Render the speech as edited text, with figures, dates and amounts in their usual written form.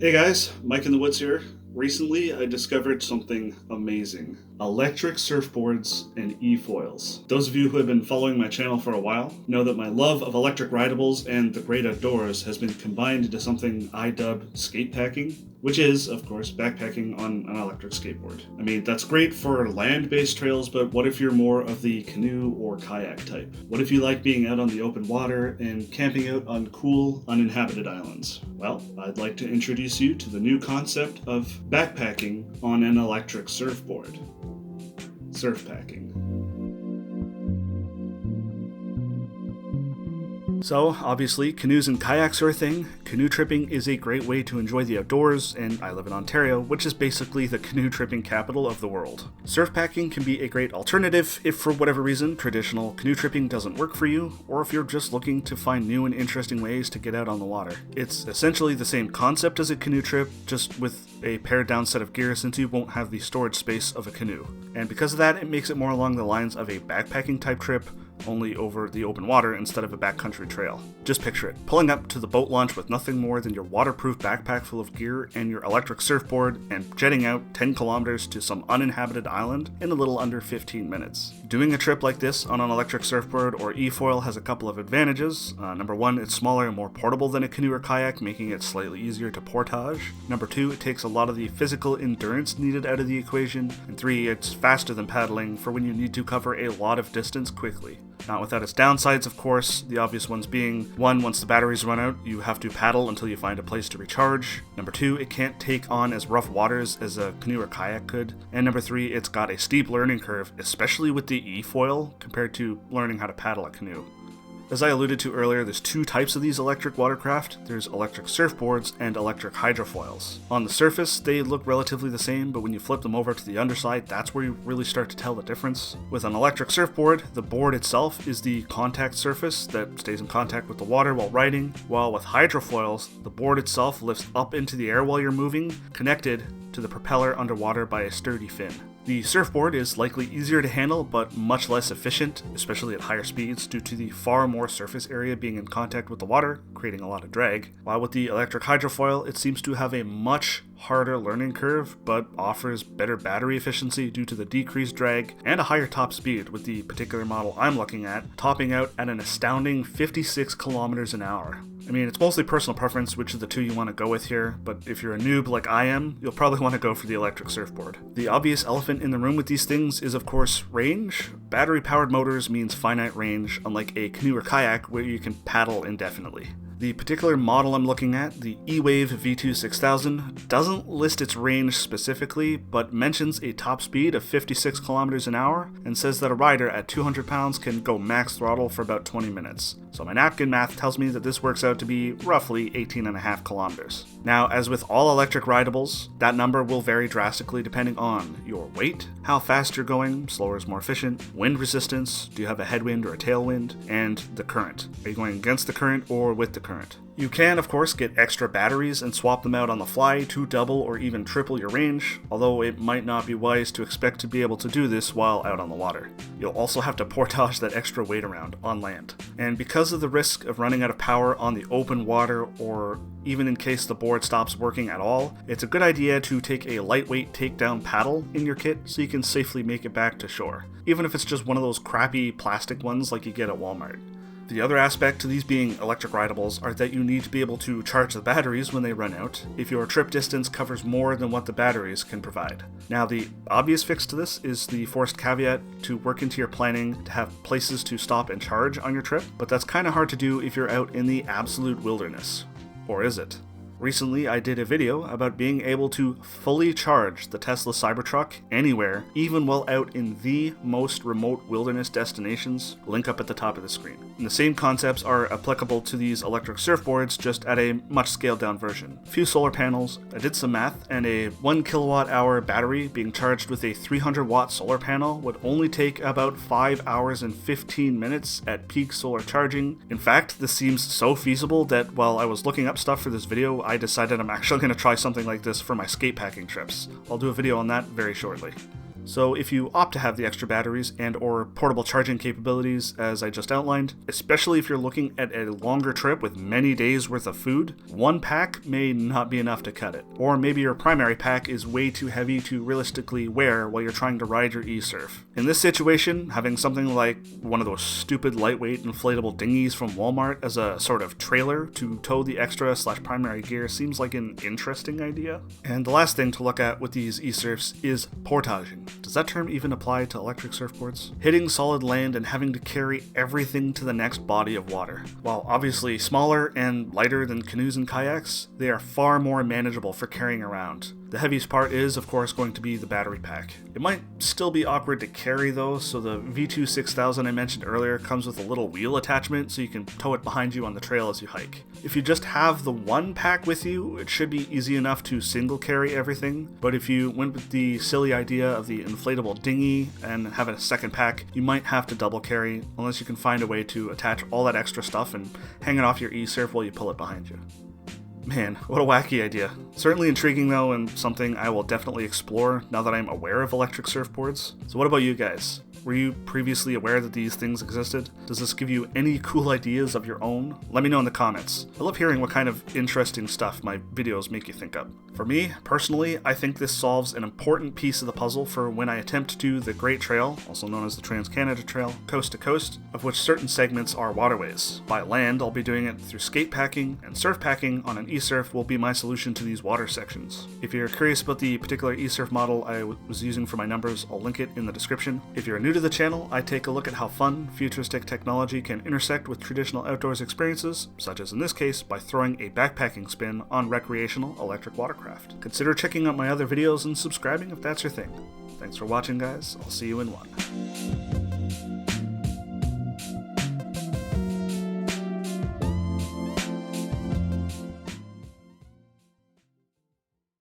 Hey guys, Mike in the Woods here. Recently, I discovered something amazing. Electric surfboards and eFoils. Those of you who have been following my channel for a while know that my love of electric rideables and the great outdoors has been combined into something I dub skatepacking, which is, of course, backpacking on an electric skateboard. I mean, that's great for land-based trails, but what if you're more of the canoe or kayak type? What if you like being out on the open water and camping out on cool, uninhabited islands? Well, I'd like to introduce you to the new concept of backpacking on an electric surfboard. Surfpacking. So, obviously, canoes and kayaks are a thing. Canoe tripping is a great way to enjoy the outdoors, and I live in Ontario, which is basically the canoe tripping capital of the world. Surfpacking can be a great alternative if, for whatever reason, traditional canoe tripping doesn't work for you, or if you're just looking to find new and interesting ways to get out on the water. It's essentially the same concept as a canoe trip, just with a pared down set of gear since you won't have the storage space of a canoe. And because of that, it makes it more along the lines of a backpacking type trip, only over the open water instead of a backcountry trail. Just picture it, pulling up to the boat launch with nothing more than your waterproof backpack full of gear and your electric surfboard and jetting out 10 kilometers to some uninhabited island in a little under 15 minutes. Doing a trip like this on an electric surfboard or eFoil has a couple of advantages. Number one, it's smaller and more portable than a canoe or kayak, making it slightly easier to portage. Number two, it takes a lot of the physical endurance needed out of the equation. And three, it's faster than paddling for when you need to cover a lot of distance quickly. Not without its downsides, of course, the obvious ones being, one, once the batteries run out, you have to paddle until you find a place to recharge. Number two, it can't take on as rough waters as a canoe or kayak could. And number three, it's got a steep learning curve, especially with the eFoil, compared to learning how to paddle a canoe. As I alluded to earlier, there's two types of these electric watercraft. There's electric surfboards and electric hydrofoils. On the surface, they look relatively the same, but when you flip them over to the underside, that's where you really start to tell the difference. With an electric surfboard, the board itself is the contact surface that stays in contact with the water while riding, while with hydrofoils, the board itself lifts up into the air while you're moving, connected to the propeller underwater by a sturdy fin. The surfboard is likely easier to handle, but much less efficient, especially at higher speeds, due to the far more surface area being in contact with the water, creating a lot of drag. While with the electric hydrofoil, it seems to have a much harder learning curve, but offers better battery efficiency due to the decreased drag and a higher top speed, with the particular model I'm looking at topping out at an astounding 56 kilometers an hour. I mean, it's mostly personal preference which of the two you want to go with here, but if you're a noob like I am, you'll probably want to go for the electric surfboard. The obvious elephant in the room with these things is, of course, range. Battery-powered motors means finite range, unlike a canoe or kayak where you can paddle indefinitely. The particular model I'm looking at, the EWave V2-6000, doesn't list its range specifically, but mentions a top speed of 56 kilometers an hour and says that a rider at 200 pounds can go max throttle for about 20 minutes. So my napkin math tells me that this works out to be roughly 18.5 kilometers. Now, as with all electric rideables, that number will vary drastically depending on your weight, how fast you're going, slower is more efficient, wind resistance, do you have a headwind or a tailwind, and the current. Are you going against the current or with the current? You can, of course, get extra batteries and swap them out on the fly to double or even triple your range, although it might not be wise to expect to be able to do this while out on the water. You'll also have to portage that extra weight around on land. And because of the risk of running out of power on the open water, or even in case the board stops working at all, it's a good idea to take a lightweight takedown paddle in your kit so you can safely make it back to shore, even if it's just one of those crappy plastic ones like you get at Walmart. The other aspect to these being electric rideables are that you need to be able to charge the batteries when they run out, if your trip distance covers more than what the batteries can provide. Now, the obvious fix to this is the forced caveat to work into your planning to have places to stop and charge on your trip, but that's kind of hard to do if you're out in the absolute wilderness. Or is it? Recently, I did a video about being able to fully charge the Tesla Cybertruck anywhere, even while out in the most remote wilderness destinations. Link up at the top of the screen. And the same concepts are applicable to these electric surfboards, just at a much scaled down version. A few solar panels, I did some math, and a 1 kilowatt hour battery being charged with a 300 watt solar panel would only take about 5 hours and 15 minutes at peak solar charging. In fact, this seems so feasible that while I was looking up stuff for this video, I decided I'm actually going to try something like this for my skatepacking trips. I'll do a video on that very shortly. So if you opt to have the extra batteries and or portable charging capabilities as I just outlined, especially if you're looking at a longer trip with many days worth of food, one pack may not be enough to cut it. Or maybe your primary pack is way too heavy to realistically wear while you're trying to ride your Esurf. In this situation, having something like one of those stupid lightweight inflatable dinghies from Walmart as a sort of trailer to tow the extra / primary gear seems like an interesting idea. And the last thing to look at with these Esurfs is portaging. Does that term even apply to electric surfboards? Hitting solid land and having to carry everything to the next body of water. While obviously smaller and lighter than canoes and kayaks, they are far more manageable for carrying around. The heaviest part is, of course, going to be the battery pack. It might still be awkward to carry though, so the V2-6000 I mentioned earlier comes with a little wheel attachment so you can tow it behind you on the trail as you hike. If you just have the one pack with you, it should be easy enough to single carry everything, but if you went with the silly idea of the inflatable dinghy and have a second pack, you might have to double carry unless you can find a way to attach all that extra stuff and hang it off your Esurf while you pull it behind you. Man, what a wacky idea. Certainly intriguing though, and something I will definitely explore now that I'm aware of electric surfboards. So what about you guys? Were you previously aware that these things existed? Does this give you any cool ideas of your own? Let me know in the comments. I love hearing what kind of interesting stuff my videos make you think of. For me, personally, I think this solves an important piece of the puzzle for when I attempt to do the Great Trail, also known as the Trans-Canada Trail, coast to coast, of which certain segments are waterways. By land, I'll be doing it through skate packing, and surf packing on an Esurf will be my solution to these water sections. If you're curious about the particular Esurf model I was using for my numbers, I'll link it in the description. If you're new to the channel, I take a look at how fun, futuristic technology can intersect with traditional outdoors experiences, such as in this case by throwing a backpacking spin on recreational electric watercraft. Consider checking out my other videos and subscribing if that's your thing. Thanks for watching, guys. I'll see you in one.